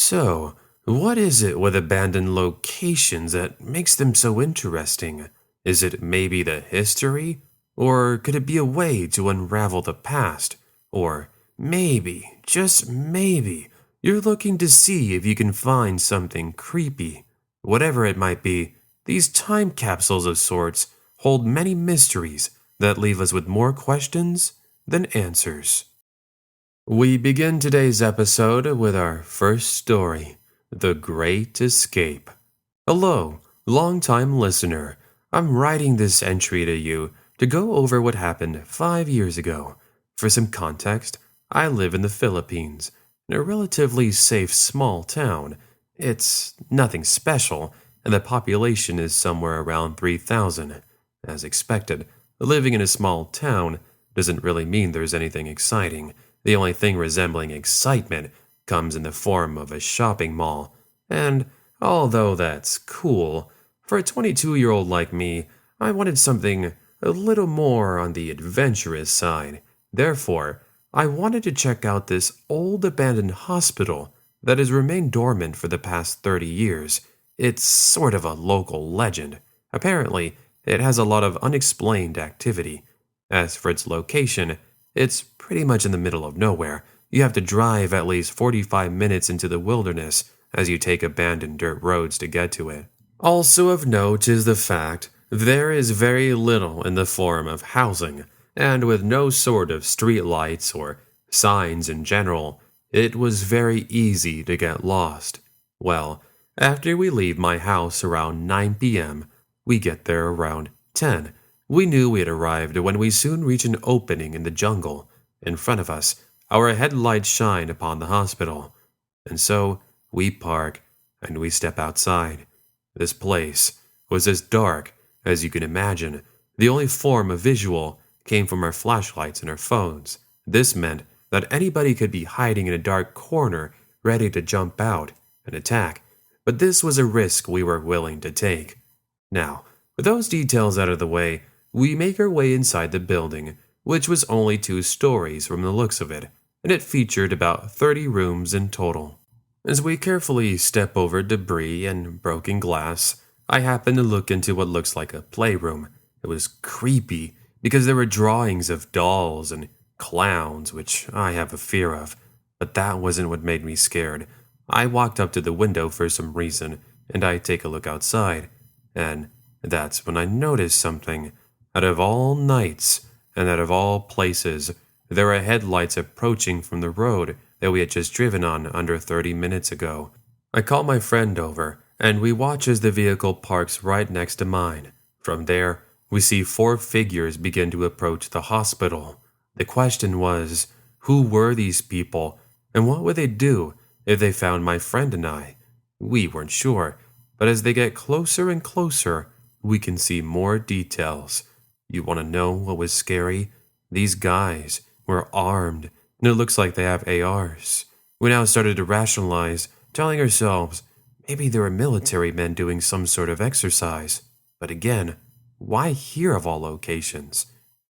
So, what is it with abandoned locations that makes them so interesting? Is it maybe the history? Or could it be a way to unravel the past? Or maybe, just maybe, you're looking to see if you can find something creepy. Whatever it might be, these time capsules of sorts hold many mysteries that leave us with more questions than answers. We begin today's episode with our first story, The Great Escape. Hello, long-time listener. I'm writing this entry to you to go over what happened 5 years ago. For some context, I live in the Philippines, in a relatively safe small town. It's nothing special, and the population is somewhere around 3,000. As expected, living in a small town doesn't really mean there's anything exciting. The only thing resembling excitement comes in the form of a shopping mall. And although that's cool, for a 22-year-old like me, I wanted something a little more on the adventurous side. Therefore, I wanted to check out this old abandoned hospital that has remained dormant for the past 30 years. It's sort of a local legend. Apparently, it has a lot of unexplained activity. As for its location, it's pretty much in the middle of nowhere. You have to drive at least 45 minutes into the wilderness as you take abandoned dirt roads to get to it. Also of note is the fact there is very little in the form of housing, and with no sort of street lights or signs in general, it was very easy to get lost. Well, after we leave my house around 9 p.m., we get there around 10. We knew we had arrived when we soon reach an opening in the jungle. In front of us, our headlights shine upon the hospital. And so, we park, and we step outside. This place was as dark as you can imagine. The only form of visual came from our flashlights and our phones. This meant that anybody could be hiding in a dark corner, ready to jump out and attack. But this was a risk we were willing to take. Now, with those details out of the way, we make our way inside the building, which was only 2 stories from the looks of it, and it featured about 30 rooms in total. As we carefully step over debris and broken glass, I happen to look into what looks like a playroom. It was creepy because there were drawings of dolls and clowns, which I have a fear of, but that wasn't what made me scared. I walked up to the window for some reason, and I take a look outside, and that's when I noticed something. Out of all nights, and out of all places, there were headlights approaching from the road that we had just driven on under 30 minutes ago. I call my friend over, and we watch as the vehicle parks right next to mine. From there, we see 4 figures begin to approach the hospital. The question was, who were these people, and what would they do if they found my friend and I? We weren't sure, but as they get closer and closer, we can see more details. You want to know what was scary? These guys were armed, and it looks like they have ARs. We now started to rationalize, telling ourselves, maybe they were military men doing some sort of exercise. But again, why here of all locations?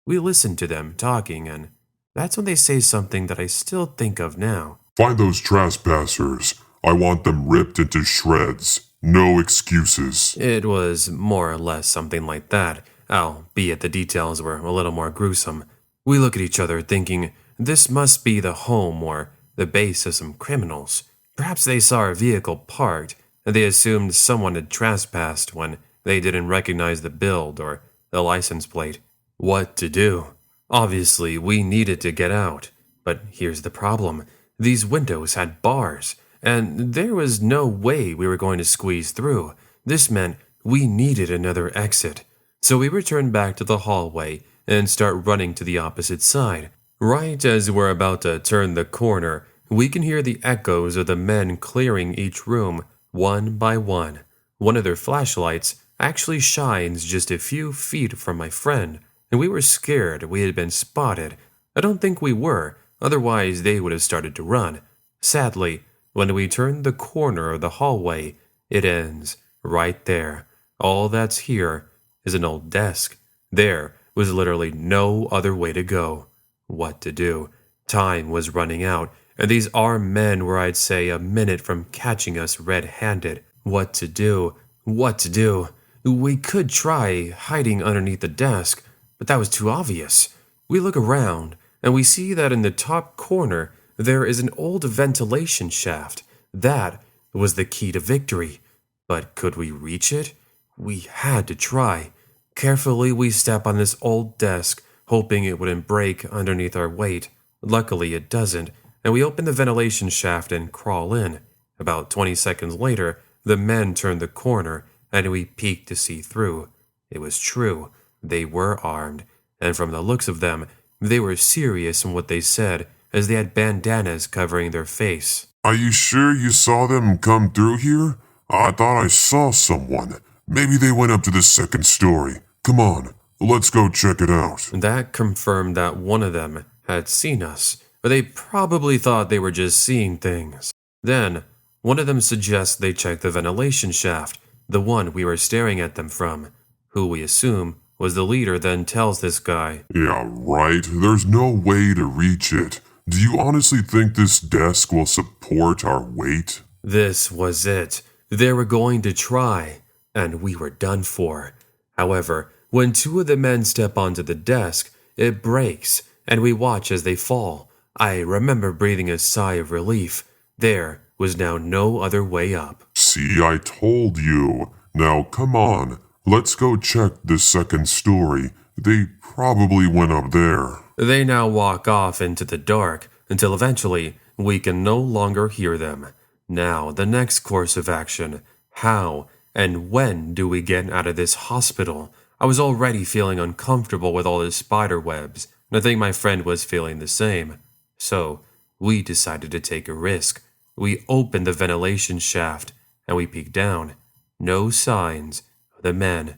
We listened to them talking, and that's when they say something that I still think of now. Find those trespassers. I want them ripped into shreds. No excuses. It was more or less something like that, albeit the details were a little more gruesome. We look at each other thinking, this must be the home or the base of some criminals. Perhaps they saw our vehicle parked, and they assumed someone had trespassed when they didn't recognize the build or the license plate. What to do? Obviously, we needed to get out. But here's the problem. These windows had bars, and there was no way we were going to squeeze through. This meant we needed another exit. So we return back to the hallway and start running to the opposite side. Right as we're about to turn the corner, we can hear the echoes of the men clearing each room one by one. One of their flashlights actually shines just a few feet from my friend, and we were scared we had been spotted. I don't think we were, otherwise they would have started to run. Sadly, when we turn the corner of the hallway, it ends right there. All that's here is an old desk. There was literally no other way to go. What to do? Time was running out, and these armed men were, I'd say, a minute from catching us red-handed. What to do? What to do? We could try hiding underneath the desk, but that was too obvious. We look around, and we see that in the top corner there is an old ventilation shaft. That was the key to victory. But could we reach it? We had to try. Carefully, we step on this old desk, hoping it wouldn't break underneath our weight. Luckily, it doesn't, and we open the ventilation shaft and crawl in. About 20 seconds later, the men turned the corner, and we peeked to see through. It was true. They were armed, and from the looks of them, they were serious in what they said, as they had bandanas covering their face. Are you sure you saw them come through here? I thought I saw someone. Maybe they went up to the second story. Come on, let's go check it out. That confirmed that one of them had seen us, but they probably thought they were just seeing things. Then, one of them suggests they check the ventilation shaft, the one we were staring at them from. Who we assume was the leader then tells this guy, Yeah, right. There's no way to reach it. Do you honestly think this desk will support our weight? This was it. They were going to try, and we were done for. However, when two of the men step onto the desk, it breaks, and we watch as they fall. I remember breathing a sigh of relief. There was now no other way up. See, I told you. Now, come on. Let's go check the second story. They probably went up there. They now walk off into the dark until eventually we can no longer hear them. Now, the next course of action. How and when do we get out of this hospital? I was already feeling uncomfortable with all the spider webs, and I think my friend was feeling the same. So, we decided to take a risk. We opened the ventilation shaft, and we peeked down. No signs of the men.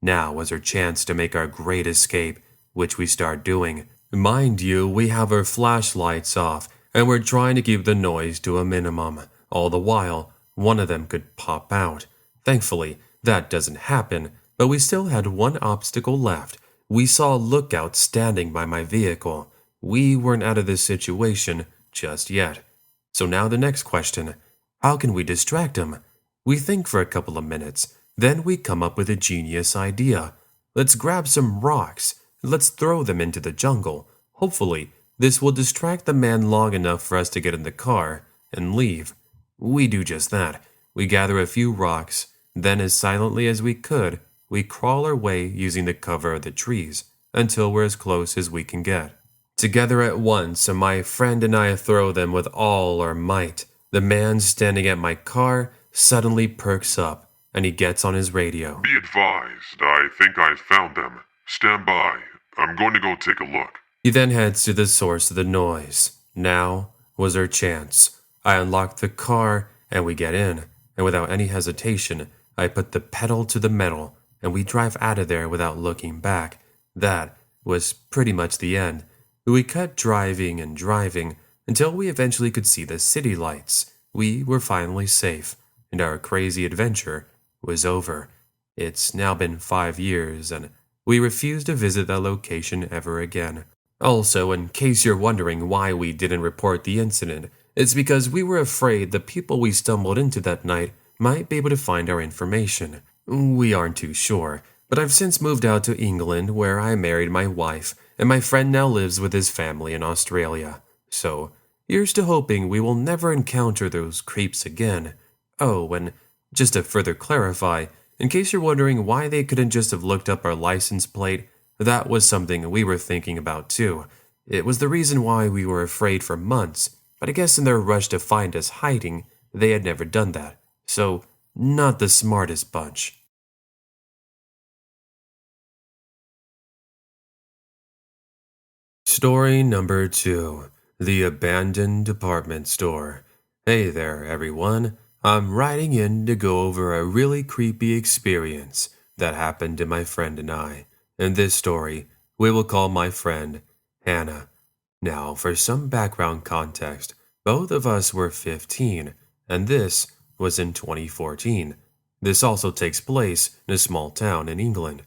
Now was our chance to make our great escape, which we start doing. Mind you, we have our flashlights off, and we're trying to keep the noise to a minimum. All the while, one of them could pop out. Thankfully, that doesn't happen, but we still had one obstacle left. We saw a lookout standing by my vehicle. We weren't out of this situation just yet. So now the next question, how can we distract him? We think for a couple of minutes, then we come up with a genius idea. Let's grab some rocks. Let's throw them into the jungle. Hopefully, this will distract the man long enough for us to get in the car and leave. We do just that. We gather a few rocks, then as silently as we could, we crawl our way using the cover of the trees until we're as close as we can get. Together at once, my friend and I throw them with all our might. The man standing at my car suddenly perks up, and he gets on his radio. Be advised, I think I found them. Stand by. I'm going to go take a look. He then heads to the source of the noise. Now was our chance. I unlock the car, and we get in, and without any hesitation, I put the pedal to the metal, and we drive out of there without looking back. That was pretty much the end. We kept driving and driving until we eventually could see the city lights. We were finally safe, and our crazy adventure was over. It's now been 5 years, and we refuse to visit that location ever again. Also, in case you're wondering why we didn't report the incident, it's because we were afraid the people we stumbled into that night might be able to find our information. We aren't too sure, but I've since moved out to England where I married my wife, and my friend now lives with his family in Australia. So, here's to hoping we will never encounter those creeps again. Oh, and just to further clarify, in case you're wondering why they couldn't just have looked up our license plate, that was something we were thinking about too. It was the reason why we were afraid for months, but I guess in their rush to find us hiding, they had never done that. So, not the smartest bunch. Story number 2. The Abandoned Department Store. Hey there, everyone. I'm writing in to go over a really creepy experience that happened to my friend and I. In this story, we will call my friend Hannah. Now, for some background context, both of us were 15, and this was in 2014. This also takes place in a small town in England.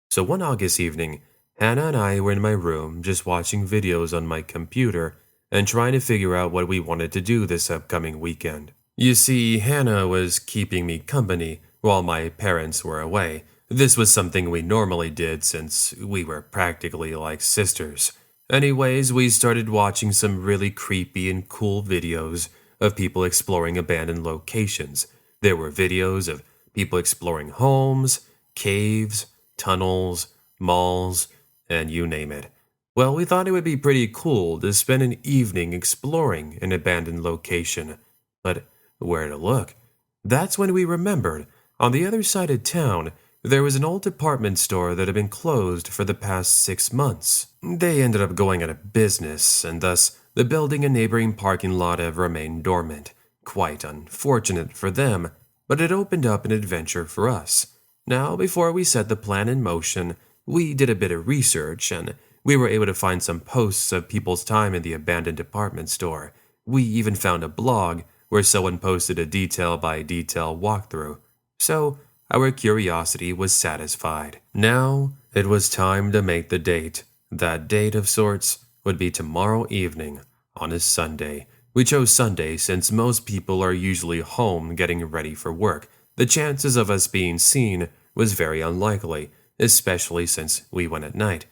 So one August evening, Hannah and I were in my room just watching videos on my computer and trying to figure out what we wanted to do this upcoming weekend. You see, Hannah was keeping me company while my parents were away. This was something we normally did since we were practically like sisters. Anyways, we started watching some really creepy and cool videos of people exploring abandoned locations. There were videos of people exploring homes, caves, tunnels, malls, and you name it. Well, we thought it would be pretty cool to spend an evening exploring an abandoned location. But where to look? That's when we remembered, on the other side of town, there was an old department store that had been closed for the past 6 months. They ended up going out of business, and thus the building and neighboring parking lot have remained dormant. Quite unfortunate for them, but it opened up an adventure for us. Now, before we set the plan in motion, we did a bit of research, and we were able to find some posts of people's time in the abandoned department store. We even found a blog where someone posted a detail-by-detail walkthrough. So, our curiosity was satisfied. Now, it was time to make the date. That date of sorts would be tomorrow evening, on a Sunday. We chose Sunday since most people are usually home getting ready for work. The chances of us being seen was very unlikely, especially since we went at night.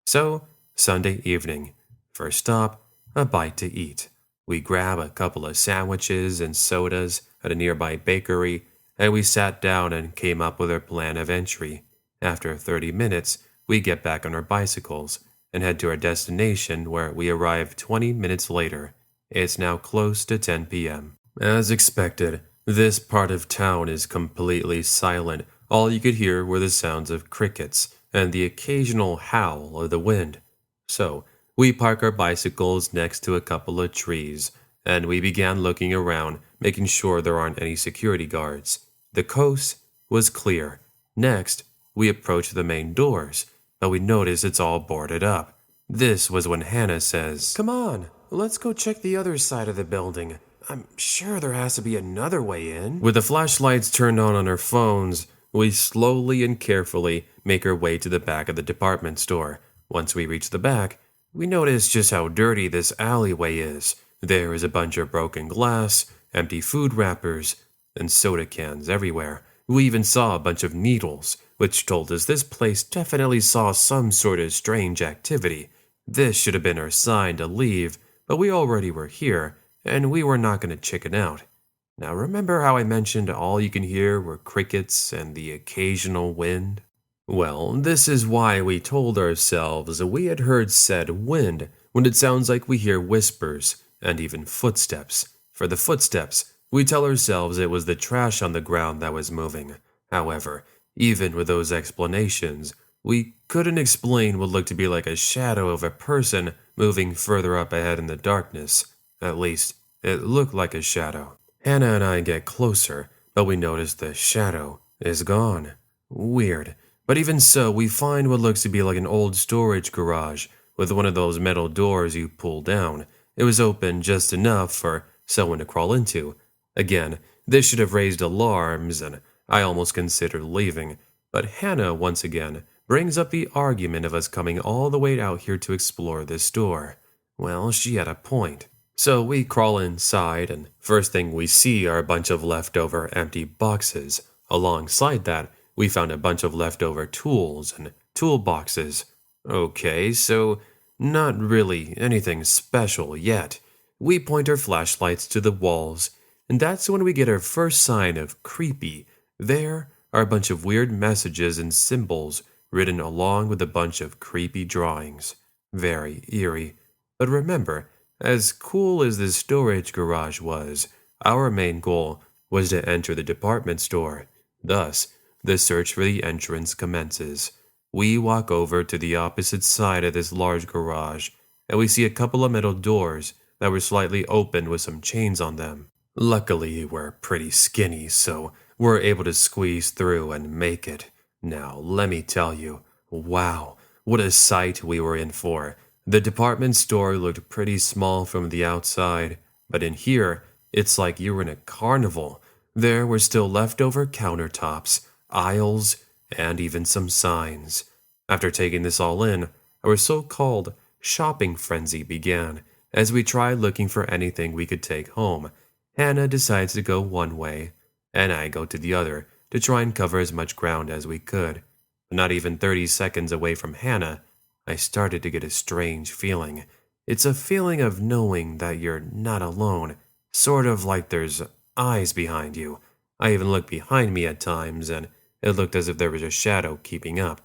So, Sunday evening. First stop, a bite to eat. We grab a couple of sandwiches and sodas at a nearby bakery, and we sat down and came up with our plan of entry. After 30 minutes, we get back on our bicycles and head to our destination where we arrive 20 minutes later. It's now close to 10 p.m. As expected, this part of town is completely silent. All you could hear were the sounds of crickets and the occasional howl of the wind. So, we park our bicycles next to a couple of trees, and we began looking around, making sure there aren't any security guards. The coast was clear. Next, we approached the main doors, but we notice it's all boarded up. This was when Hannah says, "Come on, let's go check the other side of the building. I'm sure there has to be another way in." With the flashlights turned on our phones, we slowly and carefully make our way to the back of the department store. Once we reach the back, we notice just how dirty this alleyway is. There is a bunch of broken glass, empty food wrappers, and soda cans everywhere. We even saw a bunch of needles, which told us this place definitely saw some sort of strange activity. This should have been our sign to leave, but we already were here, and we were not going to chicken out. Now remember how I mentioned all you can hear were crickets and the occasional wind? Well, this is why we told ourselves we had heard said wind when it sounds like we hear whispers and even footsteps. For the footsteps, we tell ourselves it was the trash on the ground that was moving. However, even with those explanations, we couldn't explain what looked to be like a shadow of a person moving further up ahead in the darkness. At least, it looked like a shadow. Hannah and I get closer, but we notice the shadow is gone. Weird. But even so, we find what looks to be like an old storage garage with one of those metal doors you pull down. It was open just enough for someone to crawl into. Again, this should have raised alarms, and I almost considered leaving. But Hannah, once again, brings up the argument of us coming all the way out here to explore this door. Well, she had a point. So we crawl inside, and first thing we see are a bunch of leftover empty boxes. Alongside that, we found a bunch of leftover tools and toolboxes. Okay, so not really anything special yet. We point our flashlights to the walls, and that's when we get our first sign of creepy. There are a bunch of weird messages and symbols written along with a bunch of creepy drawings. Very eerie. But remember, as cool as this storage garage was, our main goal was to enter the department store. Thus, the search for the entrance commences. We walk over to the opposite side of this large garage, and we see a couple of metal doors that were slightly open with some chains on them. Luckily, we're pretty skinny, so we're able to squeeze through and make it. Now, let me tell you, wow, what a sight we were in for. The department store looked pretty small from the outside, but in here, it's like you were in a carnival. There were still leftover countertops, aisles, and even some signs. After taking this all in, our so-called shopping frenzy began. As we try looking for anything we could take home, Hannah decides to go one way, and I go to the other to try and cover as much ground as we could. But not even 30 seconds away from Hannah, I started to get a strange feeling. It's a feeling of knowing that you're not alone, sort of like there's eyes behind you. I even looked behind me at times, and it looked as if there was a shadow keeping up.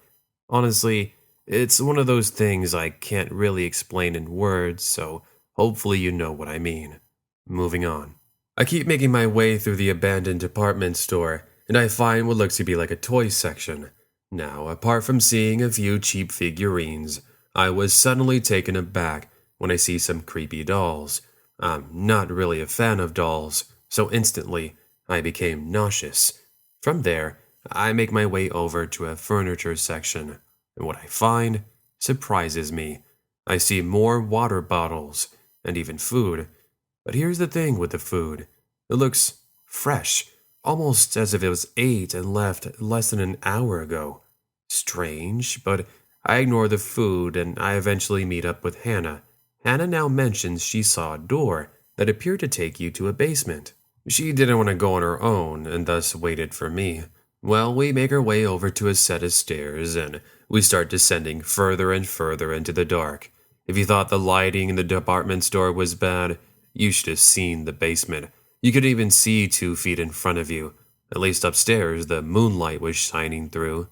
Honestly, it's one of those things I can't really explain in words, so hopefully you know what I mean. Moving on. I keep making my way through the abandoned department store, and I find what looks to be like a toy section. Now, apart from seeing a few cheap figurines, I was suddenly taken aback when I see some creepy dolls. I'm not really a fan of dolls, so instantly I became nauseous. From there, I make my way over to a furniture section, and what I find surprises me. I see more water bottles and even food. But here's the thing with the food. It looks fresh, almost as if it was ate and left less than an hour ago. Strange, but I ignore the food and I eventually meet up with Hannah. Hannah now mentions she saw a door that appeared to take you to a basement. She didn't want to go on her own and thus waited for me. Well, we make our way over to a set of stairs and we start descending further and further into the dark. If you thought the lighting in the department store was bad, you should have seen the basement. You could even see 2 feet in front of you. At least upstairs, the moonlight was shining through.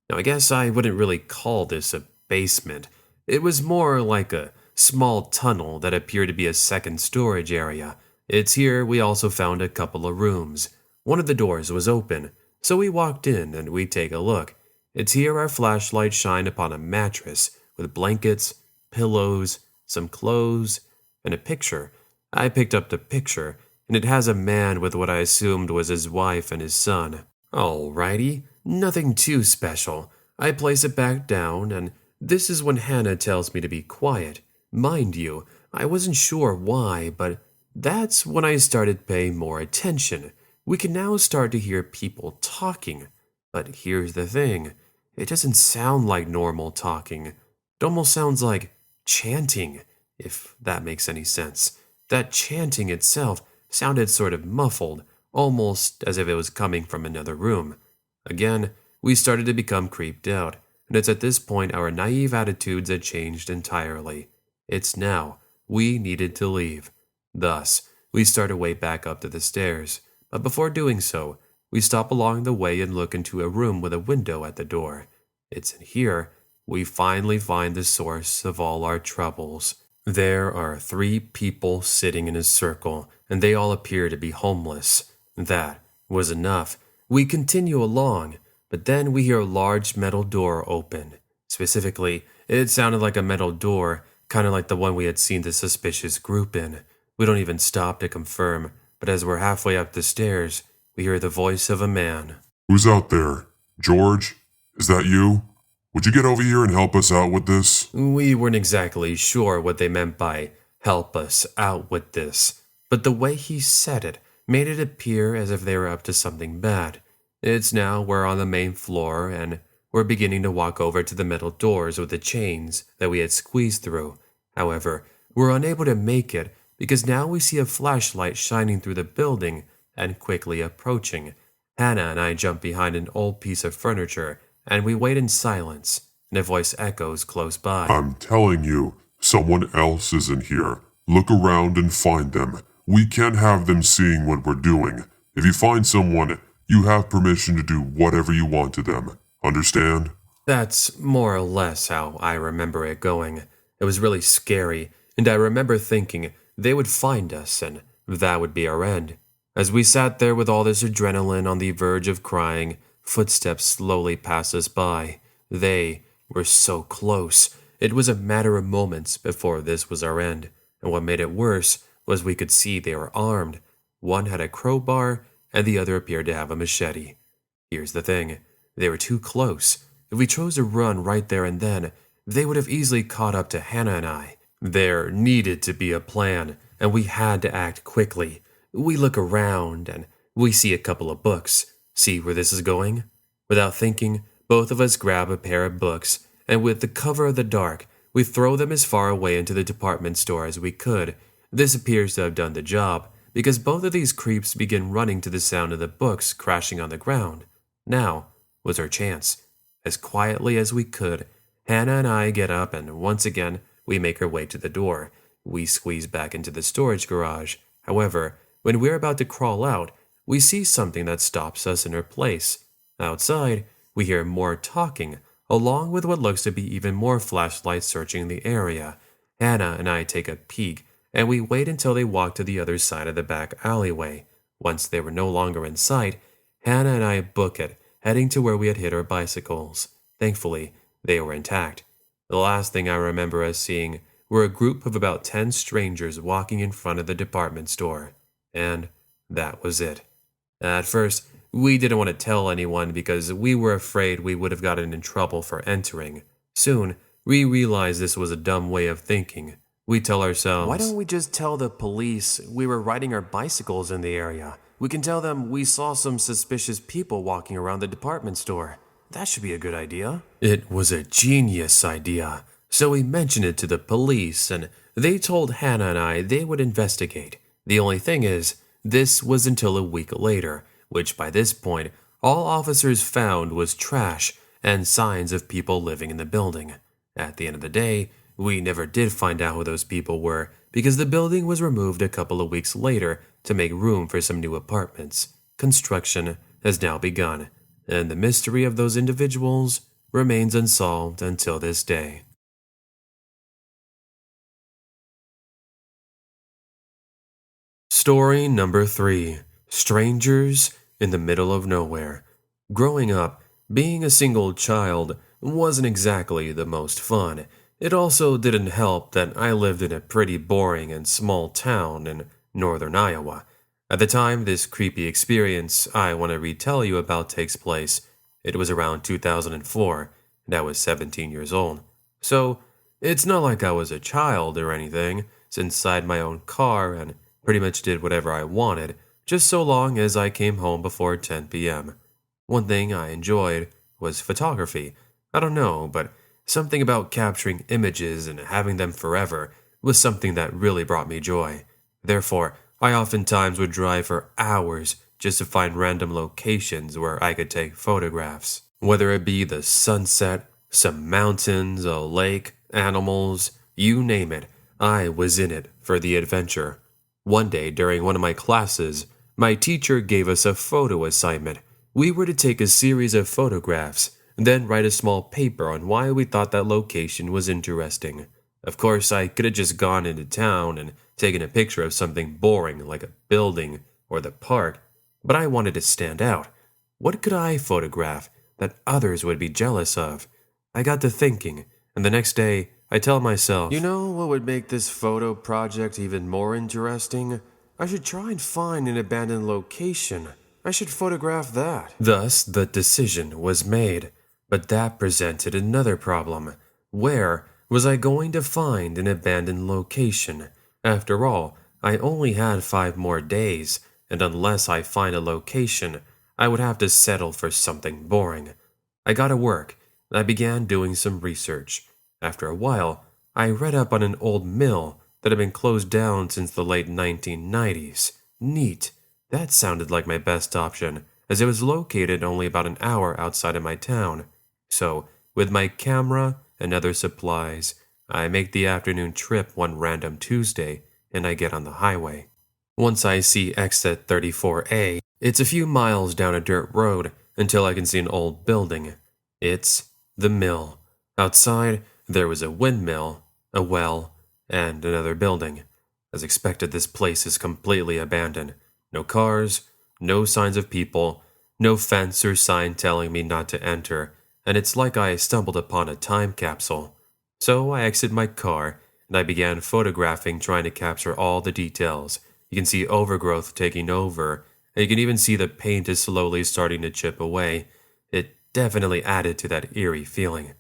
Now, I guess I wouldn't really call this a basement. It was more like a small tunnel that appeared to be a second storage area. It's here we also found a couple of rooms. One of the doors was open, so we walked in and we take a look. It's here our flashlight shined upon a mattress with blankets, pillows, some clothes, and a picture. I picked up the picture, and it has a man with what I assumed was his wife and his son. Alrighty, nothing too special. I place it back down, and this is when Hannah tells me to be quiet. Mind you, I wasn't sure why, but that's when I started paying more attention. We can now start to hear people talking. But here's the thing. It doesn't sound like normal talking. It almost sounds like chanting, if that makes any sense. That chanting itself sounded sort of muffled, almost as if it was coming from another room. Again, we started to become creeped out, and it's at this point our naive attitudes had changed entirely. It's now we needed to leave. Thus, we start our way back up to the stairs, but before doing so, we stop along the way and look into a room with a window at the door. It's in here we finally find the source of all our troubles. There are 3 people sitting in a circle, and they all appear to be homeless. That was enough. We continue along, but then we hear a large metal door open. Specifically, it sounded like a metal door, kind of like the one we had seen the suspicious group in. We don't even stop to confirm, but as we're halfway up the stairs, we hear the voice of a man. Who's out there? George? Is that you? Would you get over here and help us out with this? We weren't exactly sure what they meant by help us out with this, but the way he said it made it appear as if they were up to something bad. It's now we're on the main floor and we're beginning to walk over to the metal doors with the chains that we had squeezed through. However, we're unable to make it because now we see a flashlight shining through the building and quickly approaching. Hannah and I jump behind an old piece of furniture and we wait in silence, and a voice echoes close by. I'm telling you, someone else is in here. Look around and find them. We can't have them seeing what we're doing. If you find someone, you have permission to do whatever you want to them. Understand? That's more or less how I remember it going. It was really scary, and I remember thinking they would find us and that would be our end. As we sat there with all this adrenaline on the verge of crying, footsteps slowly passed us by. They were so close. It was a matter of moments before this was our end, and what made it worse was we could see they were armed. One had a crowbar, and the other appeared to have a machete. Here's the thing. They were too close. If we chose to run right there and then, they would have easily caught up to Hannah and I. There needed to be a plan, and we had to act quickly. We look around, and we see a couple of books. See where this is going? Without thinking, both of us grab a pair of books, and with the cover of the dark, We throw them as far away into the department store as we could. This appears to have done the job, because both of these creeps begin running to the sound of the books crashing on the ground. Now was our chance. As quietly as we could, Hannah and I get up and once again we make our way to the door. We squeeze back into the storage garage. However, when we're about to crawl out, we see something that stops us in our place. Outside, we hear more talking, along with what looks to be even more flashlights searching the area. Hannah and I take a peek, and we wait until they walk to the other side of the back alleyway. Once they were no longer in sight, Hannah and I book it, heading to where we had hid our bicycles. Thankfully, they were intact. The last thing I remember us seeing were a group of about 10 strangers walking in front of the department store. And that was it. At first, we didn't want to tell anyone because we were afraid we would have gotten in trouble for entering. Soon, we realized this was a dumb way of thinking. We tell ourselves, why don't we just tell the police we were riding our bicycles in the area? We can tell them we saw some suspicious people walking around the department store. That should be a good idea. It was a genius idea. So we mentioned it to the police, and they told Hannah and I they would investigate. The only thing is, this was until a week later, which by this point, all officers found was trash and signs of people living in the building. At the end of the day, we never did find out who those people were because the building was removed a couple of weeks later to make room for some new apartments. Construction has now begun, and the mystery of those individuals remains unsolved until this day. Story number 3. Strangers in the Middle of Nowhere. Growing up, being a single child wasn't exactly the most fun. It also didn't help that I lived in a pretty boring and small town in northern Iowa. At the time this creepy experience I want to retell you about takes place, it was around 2004, and I was 17 years old. So, it's not like I was a child or anything, since I had my own car and pretty much did whatever I wanted, just so long as I came home before 10 p.m. One thing I enjoyed was photography. I don't know, but something about capturing images and having them forever was something that really brought me joy. Therefore, I oftentimes would drive for hours just to find random locations where I could take photographs. Whether it be the sunset, some mountains, a lake, animals, you name it, I was in it for the adventure. One day during one of my classes, my teacher gave us a photo assignment. We were to take a series of photographs, then write a small paper on why we thought that location was interesting. Of course, I could have just gone into town and taken a picture of something boring like a building or the park, but I wanted to stand out. What could I photograph that others would be jealous of? I got to thinking, and the next day, I tell myself, you know what would make this photo project even more interesting? I should try and find an abandoned location. I should photograph that. Thus, the decision was made. But that presented another problem. Where was I going to find an abandoned location? After all, I only had 5 more days, and unless I find a location, I would have to settle for something boring. I got to work, and I began doing some research. After a while, I read up on an old mill that had been closed down since the late 1990s. Neat. That sounded like my best option, as it was located only about an hour outside of my town. So, with my camera and other supplies, I make the afternoon trip one random Tuesday, and I get on the highway. Once I see exit 34A, it's a few miles down a dirt road until I can see an old building. It's the mill. Outside, there was a windmill, a well, and another building. As expected, this place is completely abandoned. No cars, no signs of people, no fence or sign telling me not to enter, and it's like I stumbled upon a time capsule. So I exited my car, and I began photographing, trying to capture all the details. You can see overgrowth taking over, and you can even see the paint is slowly starting to chip away. It definitely added to that eerie feeling.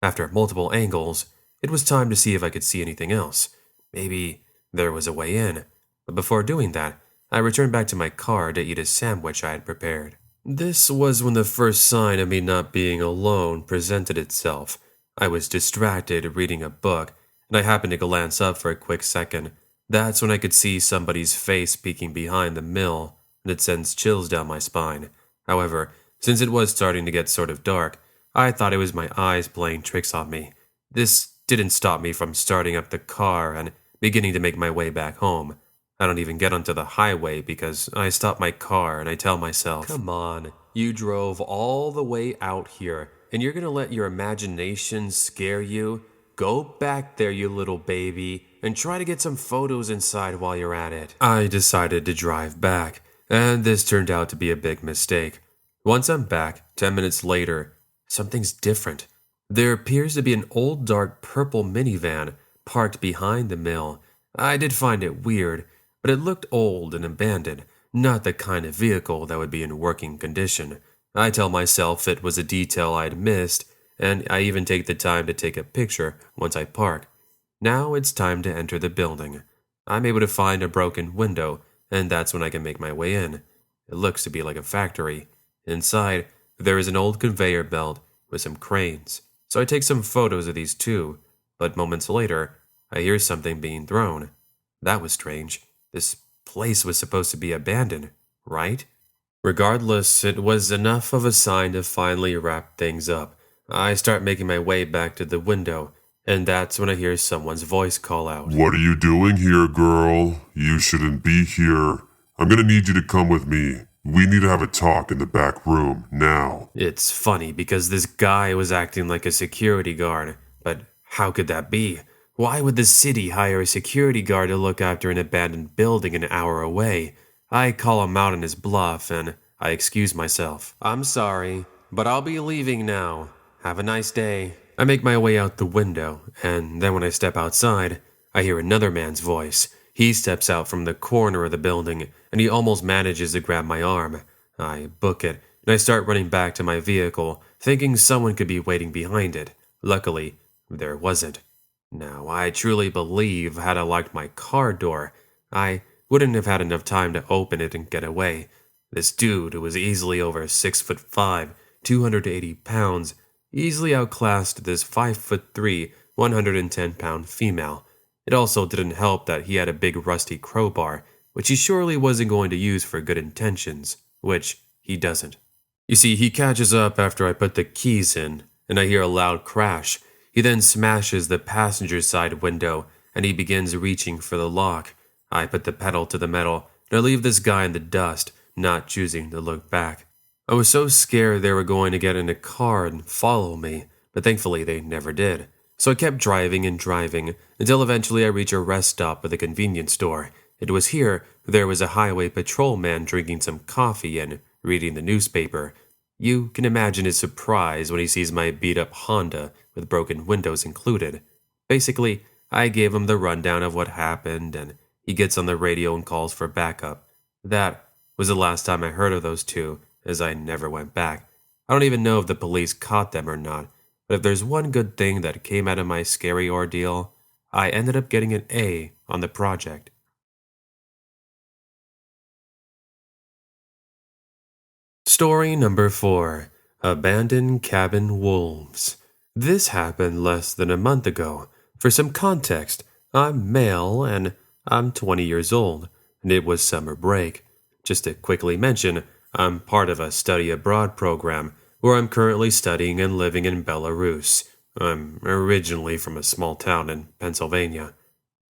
After multiple angles, it was time to see if I could see anything else. Maybe there was a way in. But before doing that, I returned back to my car to eat a sandwich I had prepared. This was when the first sign of me not being alone presented itself. I was distracted reading a book, and I happened to glance up for a quick second. That's when I could see somebody's face peeking behind the mill, and it sends chills down my spine. However, since it was starting to get sort of dark, I thought it was my eyes playing tricks on me. This didn't stop me from starting up the car and beginning to make my way back home. I don't even get onto the highway because I stop my car and I tell myself, come on, you drove all the way out here and you're gonna let your imagination scare you? Go back there, you little baby, and try to get some photos inside while you're at it. I decided to drive back, and this turned out to be a big mistake. Once I'm back, 10 minutes later, something's different. There appears to be an old dark purple minivan parked behind the mill. I did find it weird, but it looked old and abandoned, not the kind of vehicle that would be in working condition. I tell myself it was a detail I'd missed, and I even take the time to take a picture once I park. Now it's time to enter the building. I'm able to find a broken window, and that's when I can make my way in. It looks to be like a factory. Inside, there is an old conveyor belt with some cranes, so I take some photos of these too, but moments later, I hear something being thrown. That was strange. This place was supposed to be abandoned, right? Regardless, it was enough of a sign to finally wrap things up. I start making my way back to the window, and that's when I hear someone's voice call out. What are you doing here, girl? You shouldn't be here. I'm gonna need you to come with me. We need to have a talk in the back room, now. It's funny because this guy was acting like a security guard, but how could that be? Why would the city hire a security guard to look after an abandoned building an hour away? I call him out on his bluff, and I excuse myself. I'm sorry, but I'll be leaving now. Have a nice day. I make my way out the window, and then when I step outside, I hear another man's voice. He steps out from the corner of the building, and he almost manages to grab my arm. I book it, and I start running back to my vehicle, thinking someone could be waiting behind it. Luckily, there wasn't. Now, I truly believe had I locked my car door, I wouldn't have had enough time to open it and get away. This dude, who was easily over 6'5", 280 pounds, easily outclassed this 5'3", 110-pound female. It also didn't help that he had a big rusty crowbar, which he surely wasn't going to use for good intentions, which he doesn't. You see, he catches up after I put the keys in, and I hear a loud crash. He then smashes the passenger side window, and he begins reaching for the lock. I put the pedal to the metal, and I leave this guy in the dust, not choosing to look back. I was so scared they were going to get in a car and follow me, but thankfully they never did. So I kept driving and driving until eventually I reach a rest stop with a convenience store. It was here there was a highway patrolman drinking some coffee and reading the newspaper. You can imagine his surprise when he sees my beat-up Honda with broken windows included. Basically, I gave him the rundown of what happened, and he gets on the radio and calls for backup. That was the last time I heard of those two, as I never went back. I don't even know if the police caught them or not, but if there's one good thing that came out of my scary ordeal, I ended up getting an A on the project. Story number 4. Abandoned Cabin Wolves. This happened less than a month ago. For some context, I'm male and I'm 20 years old, and it was summer break. Just to quickly mention, I'm part of a study abroad program where I'm currently studying and living in Belarus. I'm originally from a small town in Pennsylvania.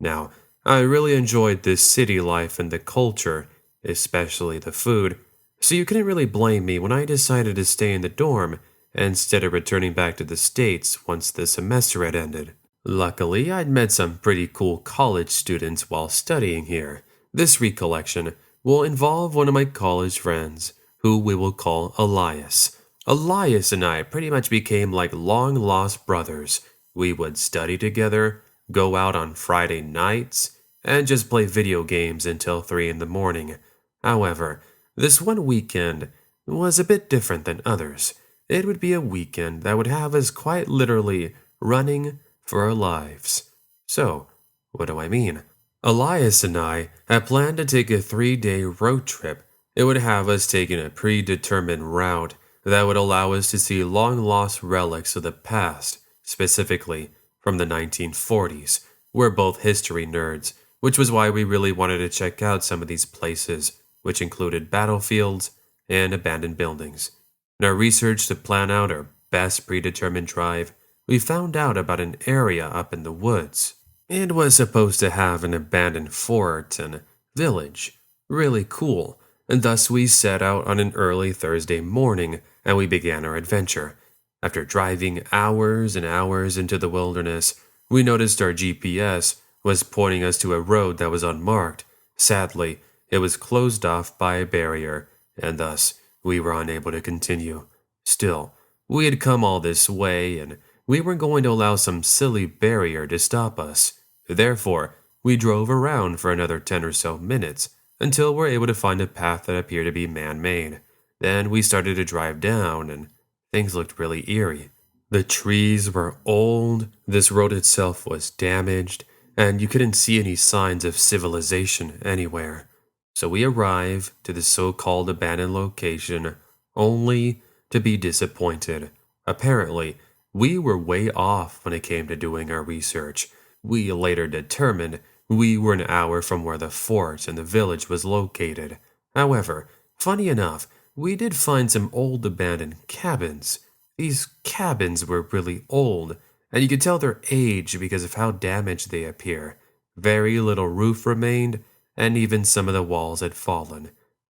Now, I really enjoyed this city life and the culture, especially the food, so you couldn't really blame me when I decided to stay in the dorm instead of returning back to the States once the semester had ended. Luckily, I'd met some pretty cool college students while studying here. This recollection will involve one of my college friends, who we will call Elias. Elias and I pretty much became like long-lost brothers. We would study together, go out on Friday nights, and just play video games until 3 in the morning. However, this one weekend was a bit different than others. It would be a weekend that would have us quite literally running for our lives. So, what do I mean? Elias and I had planned to take a 3-day road trip. It would have us taking a predetermined route that would allow us to see long-lost relics of the past, specifically from the 1940s. We're both history nerds, which was why we really wanted to check out some of these places, which included battlefields and abandoned buildings. In our research to plan out our best predetermined drive, we found out about an area up in the woods. It was supposed to have an abandoned fort and village. Really cool, and thus we set out on an early Thursday morning and we began our adventure. After driving hours and hours into the wilderness, we noticed our GPS was pointing us to a road that was unmarked. Sadly, it was closed off by a barrier, and thus we were unable to continue. Still, we had come all this way, and we weren't going to allow some silly barrier to stop us. Therefore, we drove around for another 10 or so minutes until we were able to find a path that appeared to be man-made. Then we started to drive down, and things looked really eerie. The trees were old, this road itself was damaged, and you couldn't see any signs of civilization anywhere. So we arrived to the so-called abandoned location, only to be disappointed. Apparently, we were way off when it came to doing our research. We later determined we were an hour from where the fort and the village was located. However, funny enough, we did find some old abandoned cabins. These cabins were really old, and you could tell their age because of how damaged they appear. Very little roof remained, and even some of the walls had fallen.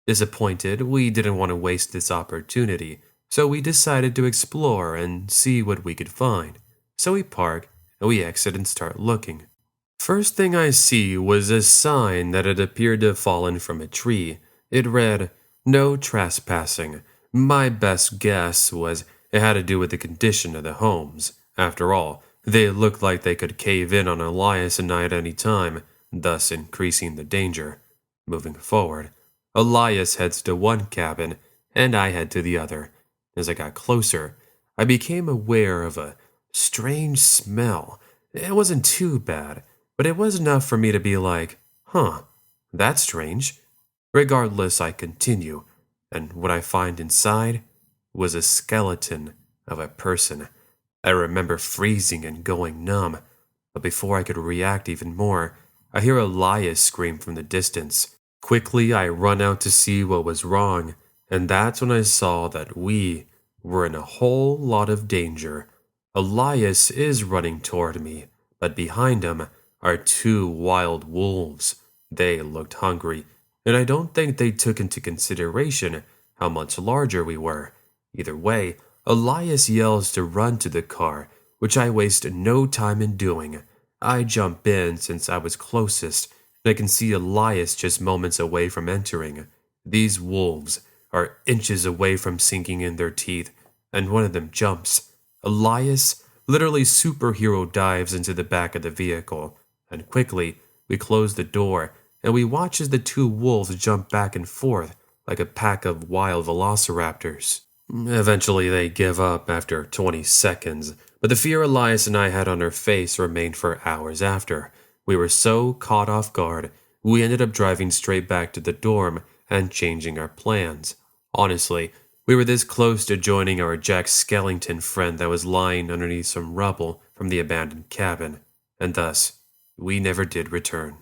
Disappointed, we didn't want to waste this opportunity, so we decided to explore and see what we could find. So we park, and we exit and start looking. First thing I see was a sign that had appeared to have fallen from a tree. It read, "No trespassing." My best guess was it had to do with the condition of the homes. After all, they looked like they could cave in on Elias and I at any time, thus increasing the danger. Moving forward, Elias heads to one cabin, and I head to the other. As I got closer, I became aware of a strange smell. It wasn't too bad, but it was enough for me to be like, that's strange. Regardless, I continue, and what I find inside was a skeleton of a person. I remember freezing and going numb, but before I could react even more, I hear Elias scream from the distance. Quickly, I run out to see what was wrong, and that's when I saw that we were in a whole lot of danger. Elias is running toward me, but behind him are two wild wolves. They looked hungry, and I don't think they took into consideration how much larger we were. Either way, Elias yells to run to the car, which I waste no time in doing. I jump in since I was closest, and I can see Elias just moments away from entering. These wolves are inches away from sinking in their teeth, and one of them jumps. Elias literally superhero dives into the back of the vehicle, and quickly we close the door, and we watch as the two wolves jump back and forth like a pack of wild velociraptors. Eventually, they give up after 20 seconds, but the fear Elias and I had on our face remained for hours after. We were so caught off guard, we ended up driving straight back to the dorm and changing our plans. Honestly, we were this close to joining our Jack Skellington friend that was lying underneath some rubble from the abandoned cabin, and thus, we never did return.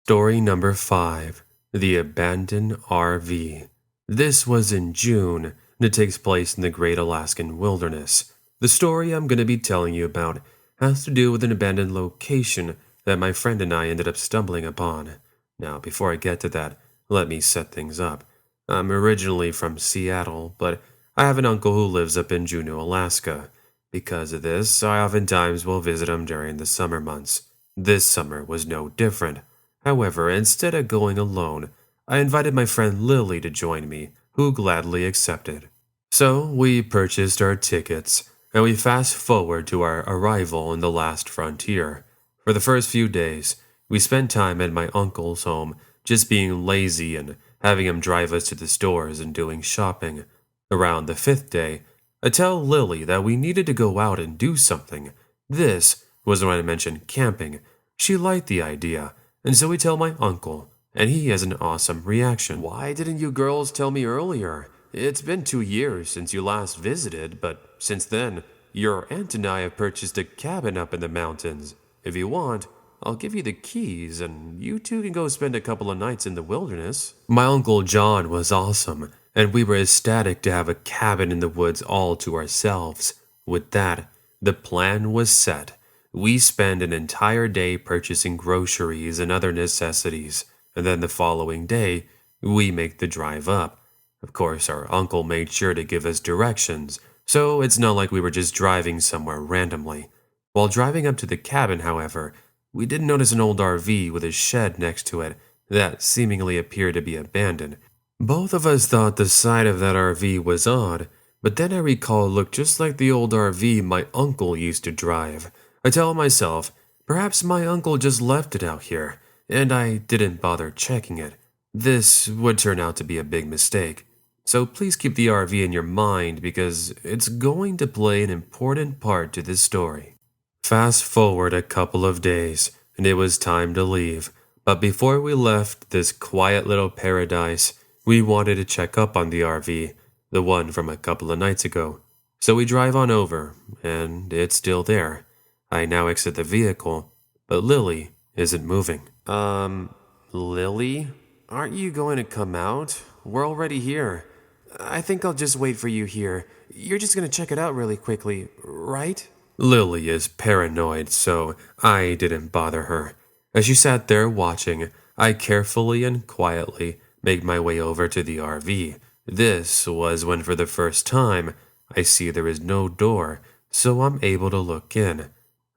Story number 5. The Abandoned RV. This was in June, and it takes place in the Great Alaskan Wilderness. The story I'm going to be telling you about has to do with an abandoned location that my friend and I ended up stumbling upon. Now, before I get to that, let me set things up. I'm originally from Seattle, but I have an uncle who lives up in Juneau, Alaska. Because of this, I oftentimes will visit him during the summer months. This summer was no different. However, instead of going alone, I invited my friend Lily to join me, who gladly accepted. So we purchased our tickets, and we fast forward to our arrival in the last frontier. For the first few days, we spent time at my uncle's home, just being lazy and having him drive us to the stores and doing shopping. Around the 5th day, I tell Lily that we needed to go out and do something. This was when I mentioned camping. She liked the idea, and so we tell my uncle, and he has an awesome reaction. "Why didn't you girls tell me earlier? It's been 2 years since you last visited, but since then, your aunt and I have purchased a cabin up in the mountains. If you want, I'll give you the keys, and you two can go spend a couple of nights in the wilderness." My Uncle John was awesome, and we were ecstatic to have a cabin in the woods all to ourselves. With that, the plan was set. We spent an entire day purchasing groceries and other necessities, and then the following day, we make the drive up. Of course, our uncle made sure to give us directions, so it's not like we were just driving somewhere randomly. While driving up to the cabin, however, we did notice an old RV with a shed next to it that seemingly appeared to be abandoned. Both of us thought the side of that RV was odd, but then I recall it looked just like the old RV my uncle used to drive. I tell myself, perhaps my uncle just left it out here, and I didn't bother checking it. This would turn out to be a big mistake. So please keep the RV in your mind because it's going to play an important part to this story. Fast forward a couple of days, and it was time to leave. But before we left this quiet little paradise, we wanted to check up on the RV, the one from a couple of nights ago. So we drive on over, and it's still there. I now exit the vehicle, but Lily isn't moving. Lily? Aren't you going to come out? We're already here. I think I'll just wait for you here. You're just going to check it out really quickly, right? Lily is paranoid, so I didn't bother her. As she sat there watching, I carefully and quietly made my way over to the RV. This was when for the first time I see there is no door, so I'm able to look in.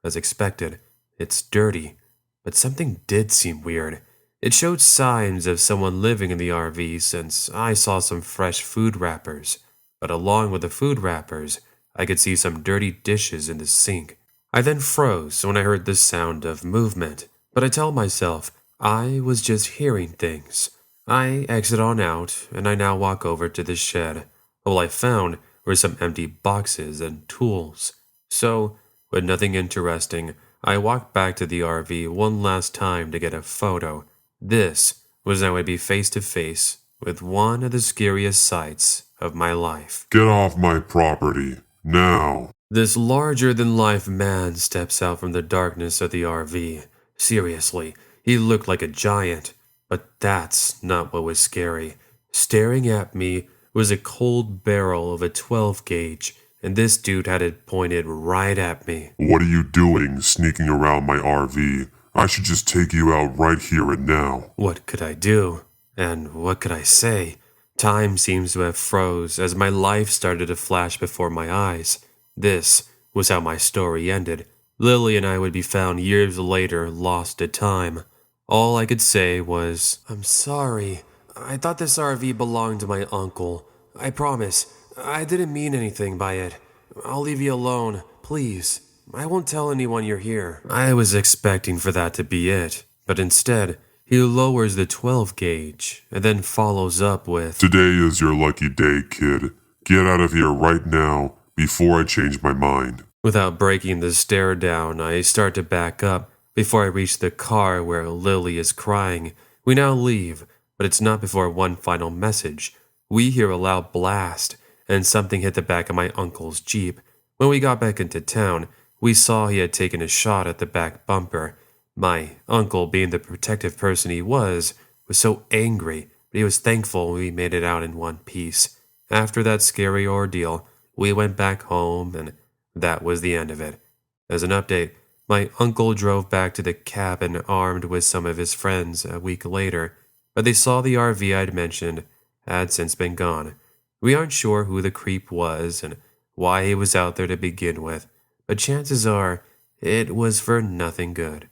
As expected, it's dirty, but something did seem weird. It showed signs of someone living in the RV since I saw some fresh food wrappers, but along with the food wrappers, I could see some dirty dishes in the sink. I then froze when I heard the sound of movement, but I tell myself I was just hearing things. I exit on out, and I now walk over to the shed. All I found were some empty boxes and tools. So, with nothing interesting, I walked back to the RV one last time to get a photo. This was how I'd be face to face with one of the scariest sights of my life. Get off my property, now. This larger-than-life man steps out from the darkness of the RV. Seriously, he looked like a giant, but that's not what was scary. Staring at me was a cold barrel of a 12 gauge, and this dude had it pointed right at me. What are you doing sneaking around my RV? I should just take you out right here and now. What could I do? And what could I say? Time seems to have froze as my life started to flash before my eyes. This was how my story ended. Lily and I would be found years later, lost to time. All I could say was, "I'm sorry. I thought this RV belonged to my uncle. I promise. I didn't mean anything by it. I'll leave you alone, please. I won't tell anyone you're here." I was expecting for that to be it, but instead, he lowers the 12 gauge and then follows up with, Today is your lucky day, kid. Get out of here right now before I change my mind. Without breaking the stare down, I start to back up before I reach the car where Lily is crying. We now leave, but it's not before one final message. We hear a loud blast, and something hit the back of my uncle's Jeep. When we got back into town, we saw he had taken a shot at the back bumper. My uncle, being the protective person he was so angry, but he was thankful we made it out in one piece. After that scary ordeal, we went back home, and that was the end of it. As an update, my uncle drove back to the cabin armed with some of his friends a week later, but they saw the RV I'd mentioned had since been gone. We aren't sure who the creep was and why he was out there to begin with, but chances are it was for nothing good.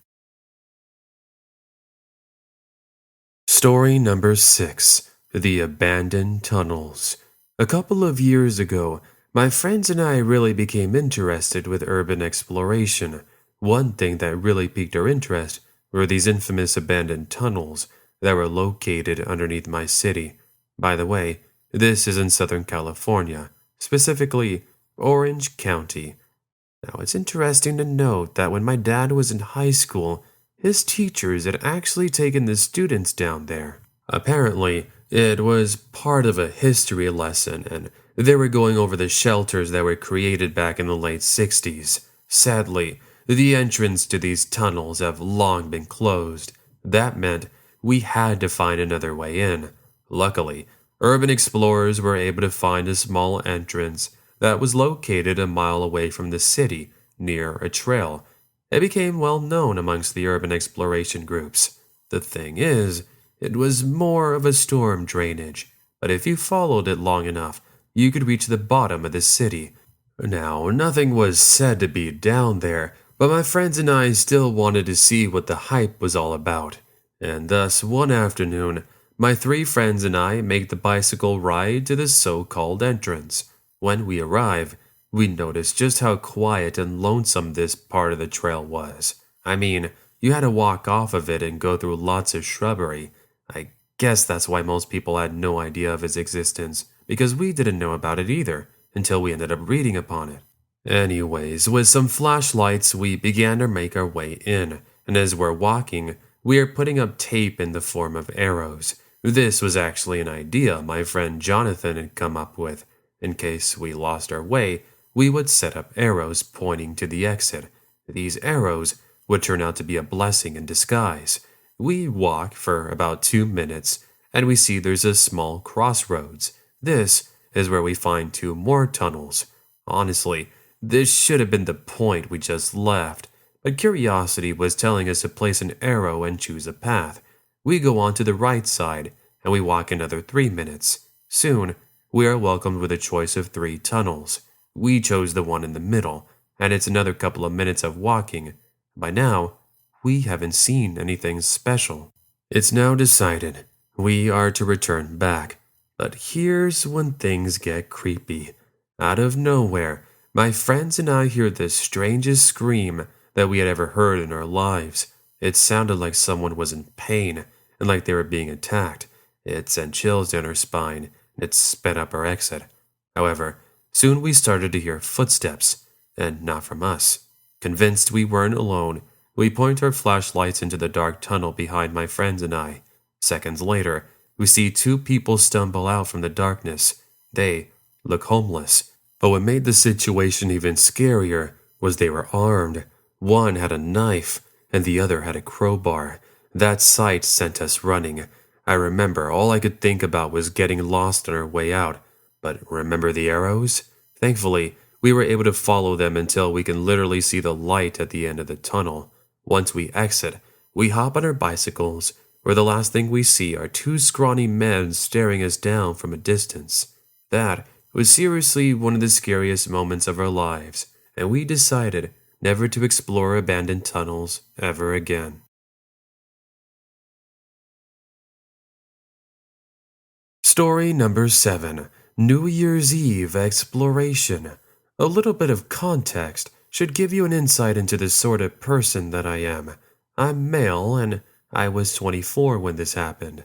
Story number 6, The Abandoned Tunnels. A couple of years ago, my friends and I really became interested with urban exploration. One thing that really piqued our interest were these infamous abandoned tunnels that were located underneath my city. By the way, this is in Southern California, specifically Orange County. Now, it's interesting to note that when my dad was in high school, his teachers had actually taken the students down there. Apparently, It was part of a history lesson, and they were going over the shelters that were created back in the late 60s. Sadly, the entrance to these tunnels have long been closed. That meant we had to find another way in. Luckily, urban explorers were able to find a small entrance that was located a mile away from the city, near a trail. It became well known amongst the urban exploration groups. The thing is, it was more of a storm drainage, but if you followed it long enough, you could reach the bottom of the city. Now, nothing was said to be down there, but my friends and I still wanted to see what the hype was all about. And thus, one afternoon, my three friends and I make the bicycle ride to the so-called entrance. When we arrive, we notice just how quiet and lonesome this part of the trail was. I mean, you had to walk off of it and go through lots of shrubbery. I guess that's why most people had no idea of its existence, because we didn't know about it either until we ended up reading upon it. Anyways, with some flashlights, we began to make our way in, and as we're walking, we are putting up tape in the form of arrows. This was actually an idea my friend Jonathan had come up with. In case we lost our way, we would set up arrows pointing to the exit. These arrows would turn out to be a blessing in disguise. We walk for about 2 minutes, and we see there's a small crossroads. This is where we find 2 more tunnels. Honestly, this should have been the point we just left, but curiosity was telling us to place an arrow and choose a path. We go on to the right side, and we walk another 3 minutes. Soon, we are welcomed with a choice of 3 tunnels. We chose the one in the middle, and it's another couple of minutes of walking. By now, we haven't seen anything special. It's now decided we are to return back, but here's when things get creepy. Out of nowhere, my friends and I hear the strangest scream that we had ever heard in our lives. It sounded like someone was in pain and like they were being attacked. It sent chills down our spine, and it sped up our exit. However, soon we started to hear footsteps, and not from us. Convinced we weren't alone, we point our flashlights into the dark tunnel behind my friends and I. Seconds later, we see 2 people stumble out from the darkness. They look homeless, but what made the situation even scarier was they were armed. One had a knife, and the other had a crowbar. That sight sent us running. I remember all I could think about was getting lost on our way out. But remember the arrows? Thankfully, we were able to follow them until we can literally see the light at the end of the tunnel. Once we exit, we hop on our bicycles, where the last thing we see are 2 scrawny men staring us down from a distance. That was seriously one of the scariest moments of our lives, and we decided never to explore abandoned tunnels ever again. Story number 7. New Year's Eve Exploration. A little bit of context should give you an insight into the sort of person that I am. I'm male, and I was 24 when this happened.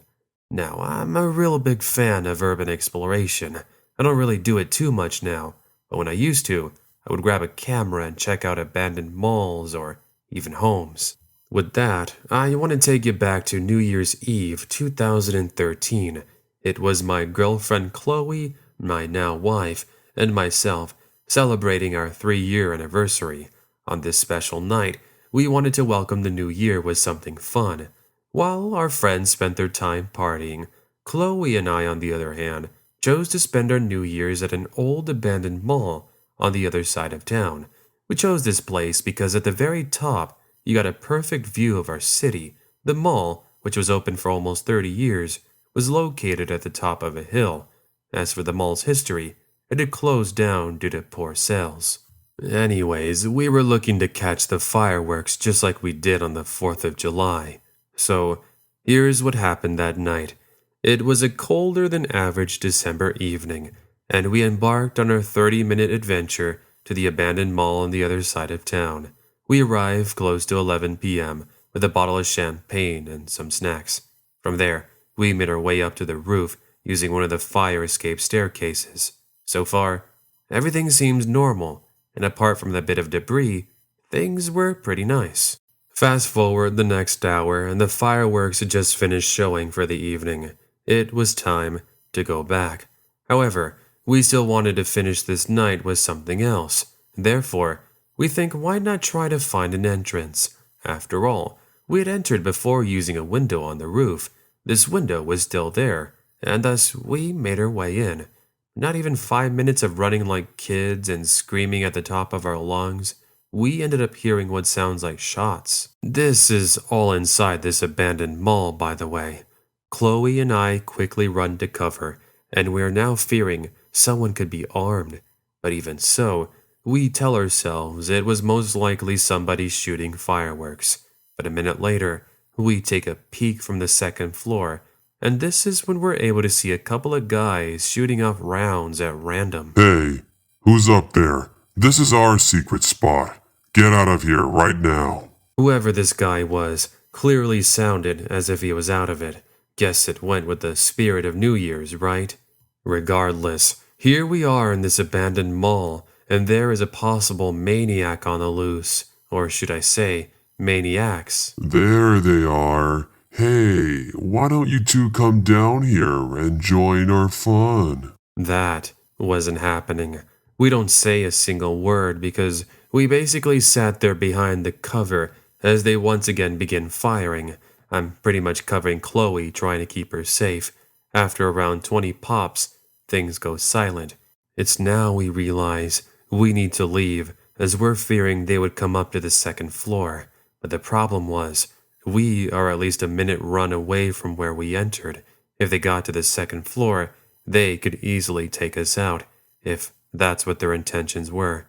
Now, I'm a real big fan of urban exploration. I don't really do it too much now, but when I used to, I would grab a camera and check out abandoned malls or even homes. With that, I want to take you back to New Year's Eve 2013. It was my girlfriend Chloe, my now wife, and myself celebrating our 3-year anniversary. On this special night, we wanted to welcome the new year with something fun. While our friends spent their time partying, Chloe and I, on the other hand, chose to spend our New Year's at an old abandoned mall on the other side of town. We chose this place because at the very top, you got a perfect view of our city. The mall, which was open for almost 30 years, was located at the top of a hill. As for the mall's history, it had closed down due to poor sales. Anyways, we were looking to catch the fireworks just like we did on the 4th of July. So, here's what happened that night. It was a colder than average December evening, and we embarked on our 30-minute adventure to the abandoned mall on the other side of town. We arrived close to 11 p.m. with a bottle of champagne and some snacks. From there, we made our way up to the roof using one of the fire escape staircases. So far, everything seems normal, and apart from the bit of debris, things were pretty nice. Fast forward the next hour, and the fireworks had just finished showing for the evening. it was time to go back. However, we still wanted to finish this night with something else. Therefore, we think why not try to find an entrance? After all, we had entered before using a window on the roof. This window was still there, and thus we made our way in. Not even 5 minutes of running like kids and screaming at the top of our lungs, we ended up hearing what sounds like shots. This is all inside this abandoned mall, by the way. Chloe and I quickly run to cover, and we are now fearing someone could be armed. But even so, we tell ourselves it was most likely somebody shooting fireworks. But a minute later, we take a peek from the second floor, and this is when we're able to see a couple of guys shooting off rounds at random. Hey, who's up there? This is our secret spot. Get out of here right now. Whoever this guy was clearly sounded as if he was out of it. Guess it went with the spirit of New Year's, right? Regardless, here we are in this abandoned mall, and there is a possible maniac on the loose. Or should I say, maniacs. There they are. Hey, why don't you two come down here and join our fun? That wasn't happening. We don't say a single word because we basically sat there behind the cover as they once again begin firing. I'm pretty much covering Chloe, trying to keep her safe. After around 20 pops, things go silent. It's now we realize we need to leave, as we're fearing they would come up to the second floor. But the problem was, we are at least a minute run away from where we entered. If they got to the second floor, they could easily take us out, if that's what their intentions were.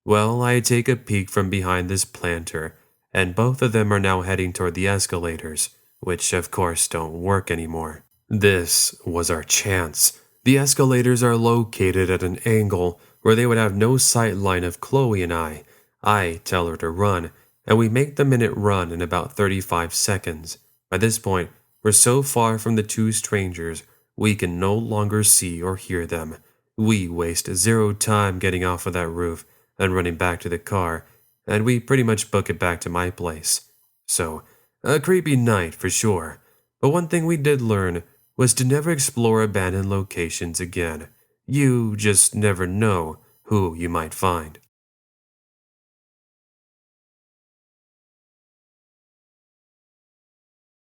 Well, I take a peek from behind this planter, and both of them are now heading toward the escalators, which of course don't work anymore. This was our chance. The escalators are located at an angle where they would have no sight line of Chloe and I. I tell her to run, and we make the minute run in about 35 seconds. By this point, we're so far from the two strangers, we can no longer see or hear them. We waste zero time getting off of that roof and running back to the car, and we pretty much book it back to my place. So, a creepy night for sure. But one thing we did learn was to never explore abandoned locations again. You just never know who you might find.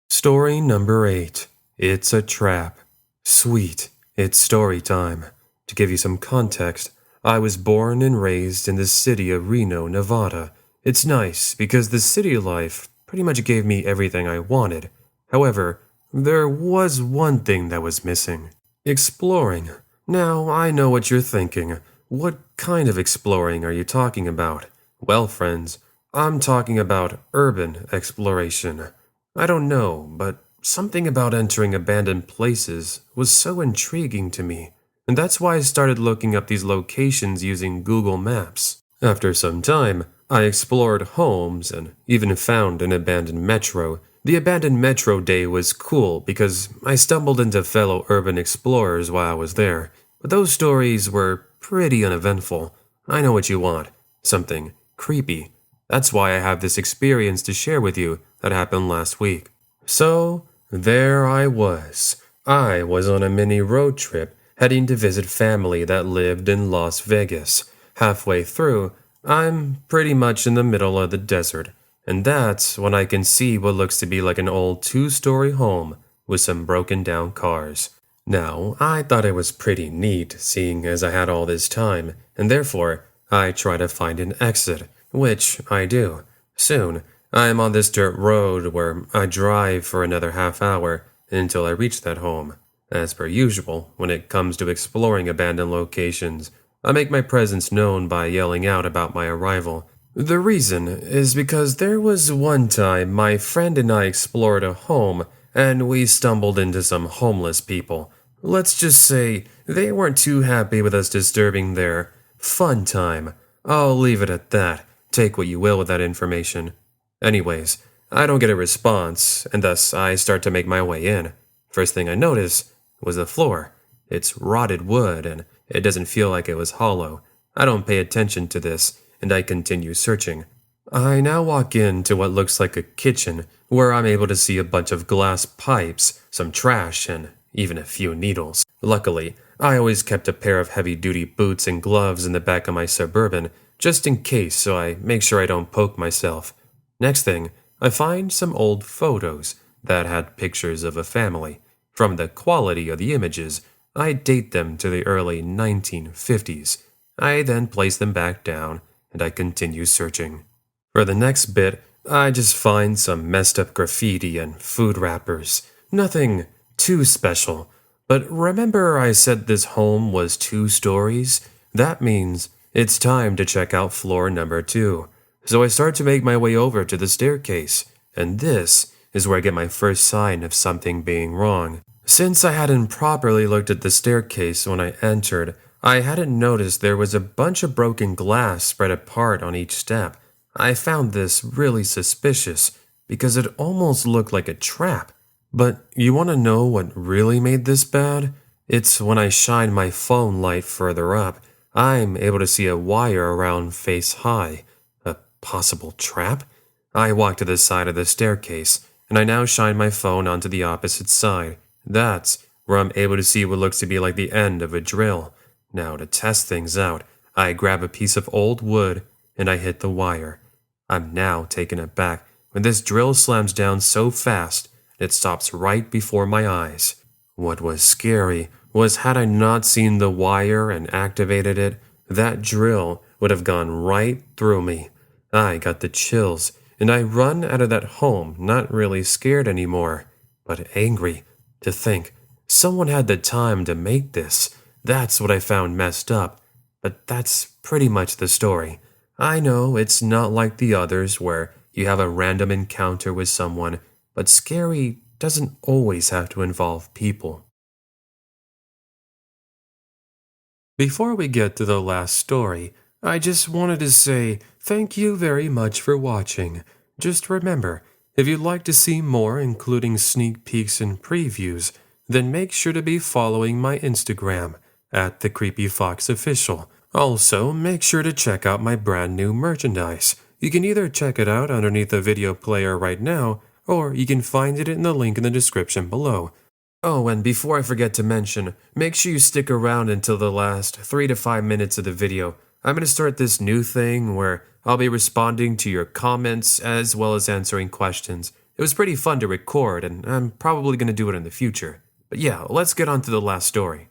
Story number 8. It's a trap. Sweet, it's story time. To give you some context, I was born and raised in the city of Reno, Nevada. It's nice because the city life pretty much gave me everything I wanted. However, there was one thing that was missing. Exploring. Now, I know what you're thinking. What kind of exploring are you talking about? Well, friends, I'm talking about urban exploration. I don't know, but something about entering abandoned places was so intriguing to me, and that's why I started looking up these locations using Google Maps. After some time, I explored homes and even found an abandoned metro. The abandoned metro day was cool because I stumbled into fellow urban explorers while I was there, but those stories were pretty uneventful. I know what you want. Something creepy. That's why I have this experience to share with you that happened last week. So, there I was. I was on a mini road trip heading to visit family that lived in Las Vegas. Halfway through, I'm pretty much in the middle of the desert, and that's when I can see what looks to be like an old 2-story home with some broken down cars. Now, I thought it was pretty neat, seeing as I had all this time, and therefore, I try to find an exit, which I do. Soon, I am on this dirt road where I drive for another half hour until I reach that home. As per usual, when it comes to exploring abandoned locations, I make my presence known by yelling out about my arrival. The reason is because there was one time my friend and I explored a home, and we stumbled into some homeless people. Let's just say they weren't too happy with us disturbing their fun time. I'll leave it at that. Take what you will with that information. Anyways, I don't get a response, and thus I start to make my way in. First thing I notice was the floor. It's rotted wood, and it doesn't feel like it was hollow. I don't pay attention to this, and I continue searching. I now walk into what looks like a kitchen, where I'm able to see a bunch of glass pipes, some trash, and even a few needles. Luckily, I always kept a pair of heavy-duty boots and gloves in the back of my Suburban, just in case, so I make sure I don't poke myself. Next thing, I find some old photos that had pictures of a family. From the quality of the images, I date them to the early 1950s. I then place them back down, and I continue searching. For the next bit, I just find some messed up graffiti and food wrappers. Nothing too special. But remember I said this home was 2 stories? That means it's time to check out floor number 2. So I start to make my way over to the staircase, and this is where I get my first sign of something being wrong. Since I hadn't properly looked at the staircase when I entered, I hadn't noticed there was a bunch of broken glass spread apart on each step. I found this really suspicious because it almost looked like a trap. But you want to know what really made this bad? It's when I shine my phone light further up, I'm able to see a wire around face high. A possible trap? I walk to the side of the staircase, and I now shine my phone onto the opposite side. That's where I'm able to see what looks to be like the end of a drill. Now, to test things out, I grab a piece of old wood, and I hit the wire. I'm now taken aback when this drill slams down so fast it stops right before my eyes. What was scary was had I not seen the wire and activated it, that drill would have gone right through me. I got the chills, and I run out of that home not really scared anymore, but angry to think someone had the time to make this. That's what I found messed up, but that's pretty much the story. I know it's not like the others where you have a random encounter with someone, but scary doesn't always have to involve people. Before we get to the last story, I just wanted to say thank you very much for watching. Just remember, if you'd like to see more, including sneak peeks and previews, then make sure to be following my Instagram @TheCreepyFoxOfficial. Also, make sure to check out my brand new merchandise. You can either check it out underneath the video player right now, or you can find it in the link in the description below. Oh, and before I forget to mention, make sure you stick around until the last 3 to 5 minutes of the video. I'm going to start this new thing where I'll be responding to your comments as well as answering questions. It was pretty fun to record, and I'm probably going to do it in the future. But yeah, let's get on to the last story.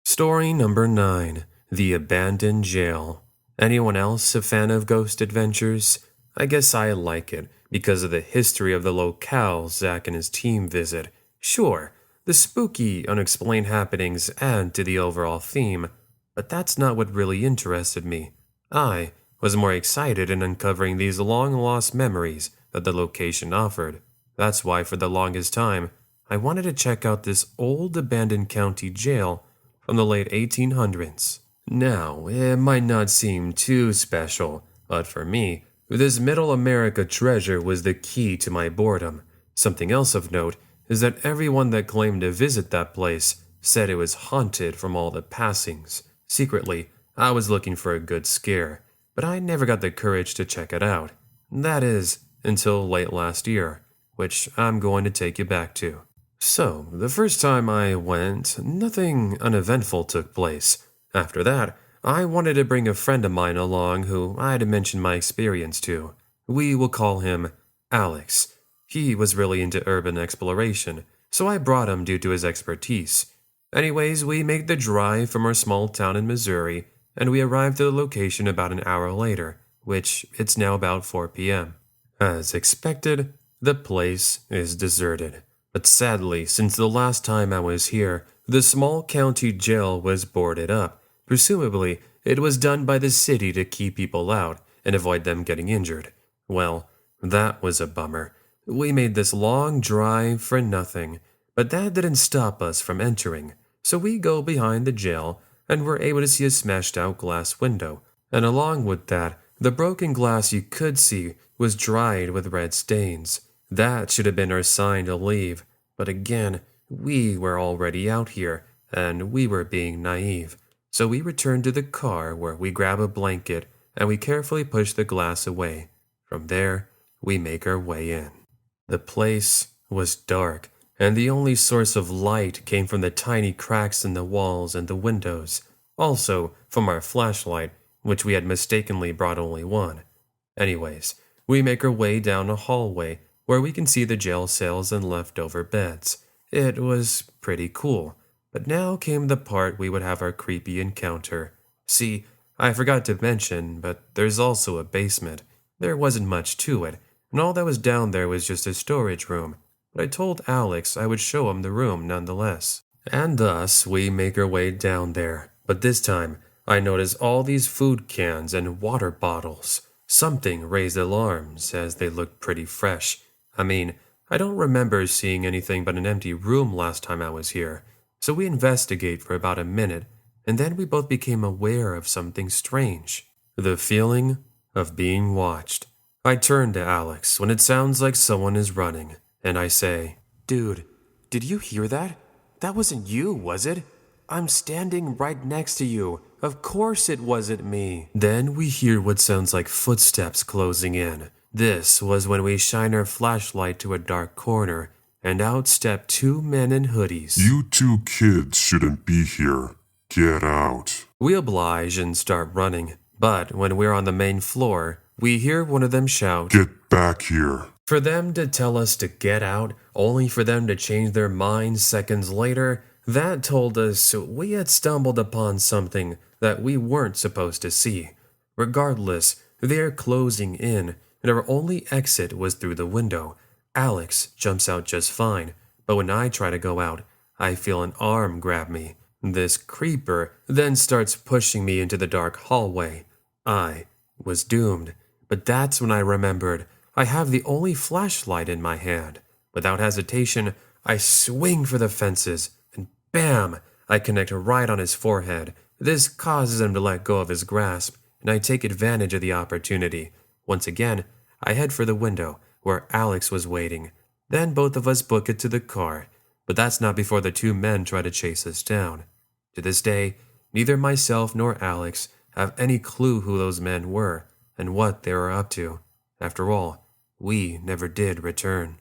Story number 9, The Abandoned Jail. Anyone else a fan of ghost adventures? I guess I like it because of the history of the locale Zach and his team visit. Sure, the spooky, unexplained happenings add to the overall theme, but that's not what really interested me. I was more excited in uncovering these long-lost memories that the location offered. That's why for the longest time, I wanted to check out this old abandoned county jail from the late 1800s. Now, it might not seem too special, but for me, this Middle America treasure was the key to my boredom. Something else of note is that everyone that claimed to visit that place said it was haunted from all the passings. Secretly, I was looking for a good scare, but I never got the courage to check it out. That is, until late last year, which I'm going to take you back to. So, the first time I went, nothing uneventful took place. After that, I wanted to bring a friend of mine along who I had mentioned my experience to. We will call him Alex. He was really into urban exploration, so I brought him due to his expertise. Anyways, we made the drive from our small town in Missouri, and we arrived at the location about an hour later, which it's now about 4 p.m. As expected, the place is deserted. But sadly, since the last time I was here, the small county jail was boarded up. Presumably, it was done by the city to keep people out and avoid them getting injured. Well, that was a bummer. We made this long drive for nothing, but that didn't stop us from entering. So we go behind the jail, and we're able to see a smashed-out glass window. And along with that, the broken glass you could see was dried with red stains. That should have been our sign to leave. But again, we were already out here, and we were being naive. So we return to the car where we grab a blanket and we carefully push the glass away. From there, we make our way in. The place was dark, and the only source of light came from the tiny cracks in the walls and the windows, also from our flashlight, which we had mistakenly brought only one. Anyways, we make our way down a hallway where we can see the jail cells and leftover beds. It was pretty cool, but now came the part we would have our creepy encounter. See, I forgot to mention, but there's also a basement. There wasn't much to it, and all that was down there was just a storage room, but I told Alex I would show him the room nonetheless. And thus, we make our way down there, but this time, I notice all these food cans and water bottles. Something raised alarms, as they looked pretty fresh. I mean, I don't remember seeing anything but an empty room last time I was here, so we investigate for about a minute, and then we both became aware of something strange. The feeling of being watched. I turn to Alex when it sounds like someone is running, and I say, "Dude, did you hear that? That wasn't you, was it? I'm standing right next to you. Of course it wasn't me." Then we hear what sounds like footsteps closing in. This was when we shine our flashlight to a dark corner, and out step two men in hoodies. "You two kids shouldn't be here. Get out." We oblige and start running, but when we're on the main floor, we hear one of them shout, "Get back here." For them to tell us to get out, only for them to change their minds seconds later, that told us we had stumbled upon something that we weren't supposed to see. Regardless, they're closing in, and our only exit was through the window. Alex jumps out just fine, but when I try to go out, I feel an arm grab me. This creeper then starts pushing me into the dark hallway. I was doomed, but that's when I remembered I have the only flashlight in my hand. Without hesitation, I swing for the fences, and bam! I connect right on his forehead. This causes him to let go of his grasp, and I take advantage of the opportunity. Once again, I head for the window, where Alex was waiting. Then both of us book it to the car, but that's not before the two men try to chase us down. To this day, neither myself nor Alex have any clue who those men were and what they were up to. After all, we never did return.